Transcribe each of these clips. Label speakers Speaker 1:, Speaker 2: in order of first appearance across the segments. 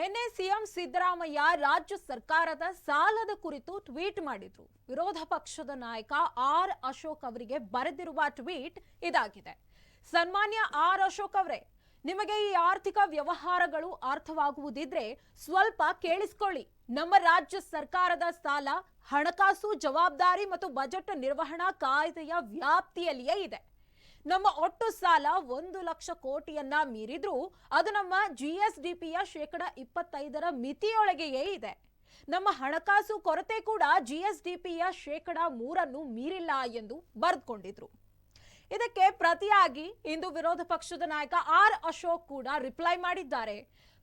Speaker 1: ನಿನ್ನೆ ಸಿಎಂ ಸಿದ್ದರಾಮಯ್ಯ ರಾಜ್ಯ ಸರ್ಕಾರದ ಸಾಲದ ಕುರಿತು ಟ್ವೀಟ್ ಮಾಡಿದ್ರು. ವಿರೋಧ ಪಕ್ಷದ ನಾಯಕ ಆರ್ ಅಶೋಕ್ ಅವರಿಗೆ ಬರೆದಿರುವ ಟ್ವೀಟ್ ಇದಾಗಿದೆ. ಸನ್ಮಾನ್ಯ ಆರ್ ಅಶೋಕ್ ಅವರೇ, ನಿಮಗೆ ಈ ಆರ್ಥಿಕ ವ್ಯವಹಾರಗಳು ಅರ್ಥವಾಗುವುದಿದ್ರೆ ಸ್ವಲ್ಪ ಕೇಳಿಸ್ಕೊಳ್ಳಿ. ನಮ್ಮ ರಾಜ್ಯ ಸರ್ಕಾರದ ಸಾಲ ಹಣಕಾಸು ಜವಾಬ್ದಾರಿ ಮತ್ತು ಬಜೆಟ್ ನಿರ್ವಹಣಾ ಕಾಯ್ದೆಯ ವ್ಯಾಪ್ತಿಯಲ್ಲಿಯೇ ಇದೆ. ನಮ್ಮ ಒಟ್ಟು ಸಾಲ 1 ಲಕ್ಷ ಕೋಟಿಯನ್ನ ಮೀರಿದ್ರೂ ಅದು ನಮ್ಮ ಜಿಎಸ್ಡಿಪಿಯ 25% ಮಿತಿಯೊಳಗೆಯೇ ಇದೆ. ನಮ್ಮ ಹಣಕಾಸು ಕೊರತೆ ಕೂಡ ಜಿಎಸ್ಡಿಪಿಯ 3% ಮೀರಿಲ್ಲ ಎಂದು ಬರೆದುಕೊಂಡಿದ್ರು. ಇದಕ್ಕೆ ಪ್ರತಿಯಾಗಿ ಇಂದು ವಿರೋಧ ಪಕ್ಷದ ನಾಯಕ ಆರ್ ಅಶೋಕ್ ಕೂಡ ರಿಪ್ಲೈ ಮಾಡಿದ್ದಾರೆ.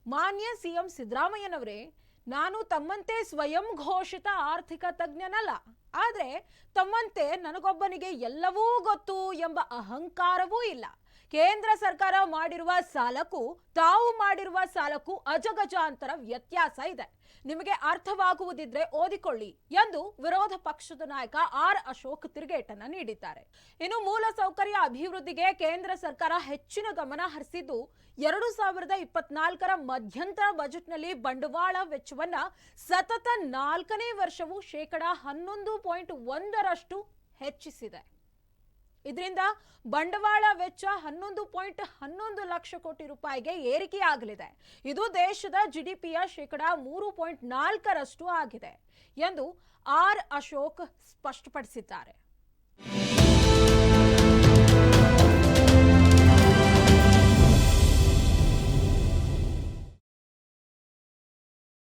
Speaker 1: ಮಾನ್ಯ ಸಿಎಂ ಸಿದ್ದರಾಮಯ್ಯನವರೇ, ನಾನು ತಮ್ಮಂತೆ ಸ್ವಯಂ ಘೋಷಿತ ಆರ್ಥಿಕ ತಜ್ಞನಲ್ಲ. ಆದ್ರೆ ತಮ್ಮಂತೆ ನನಗೊಬ್ಬನಿಗೆ ಎಲ್ಲವೂ ಗೊತ್ತು ಎಂಬ ಅಹಂಕಾರವೂ ಇಲ್ಲ. ಕೇಂದ್ರ ಸರ್ಕಾರ ಮಾಡಿರುವ ಸಾಲಕ್ಕೂ ತಾವು ಮಾಡಿರುವ ಸಾಲಕ್ಕೂ ಅಜಗಜಾಂತರ ವ್ಯತ್ಯಾಸ ಇದೆ. ನಿಮಗೆ ಅರ್ಥವಾಗುವುದಿದ್ರೆ ಓದಿಕೊಳ್ಳಿ ಎಂದು ವಿರೋಧ ಪಕ್ಷದ ನಾಯಕ ಆರ್ ಅಶೋಕ್ ತಿರುಗೇಟನ್ನ ನೀಡಿದ್ದಾರೆ. ಇನ್ನು ಮೂಲಸೌಕರ್ಯ ಅಭಿವೃದ್ಧಿಗೆ ಕೇಂದ್ರ ಸರ್ಕಾರ ಹೆಚ್ಚಿನ ಗಮನ ಹರಿಸಿದ್ದು 2024ರ ಮಧ್ಯಂತರ ಬಜೆಟ್ನಲ್ಲಿ ಬಂಡವಾಳ ವೆಚ್ಚವನ್ನ ಸತತ 4ನೇ ವರ್ಷವೂ 11.1% ಹೆಚ್ಚಿಸಿದೆ. ಇದರಿಂದ ಬಂಡವಾಳ ವೆಚ್ಚ 11.11 ಲಕ್ಷ ಕೋಟಿ ರೂಪಾಯಿಗೆ ಏರಿಕೆಯಾಗಲಿದೆ. ಇದು ದೇಶದ ಜಿಡಿಪಿಯ 3.4% ಆಗಿದೆ ಎಂದು ಆರ್ ಅಶೋಕ್ ಸ್ಪಷ್ಟಪಡಿಸಿದ್ದಾರೆ.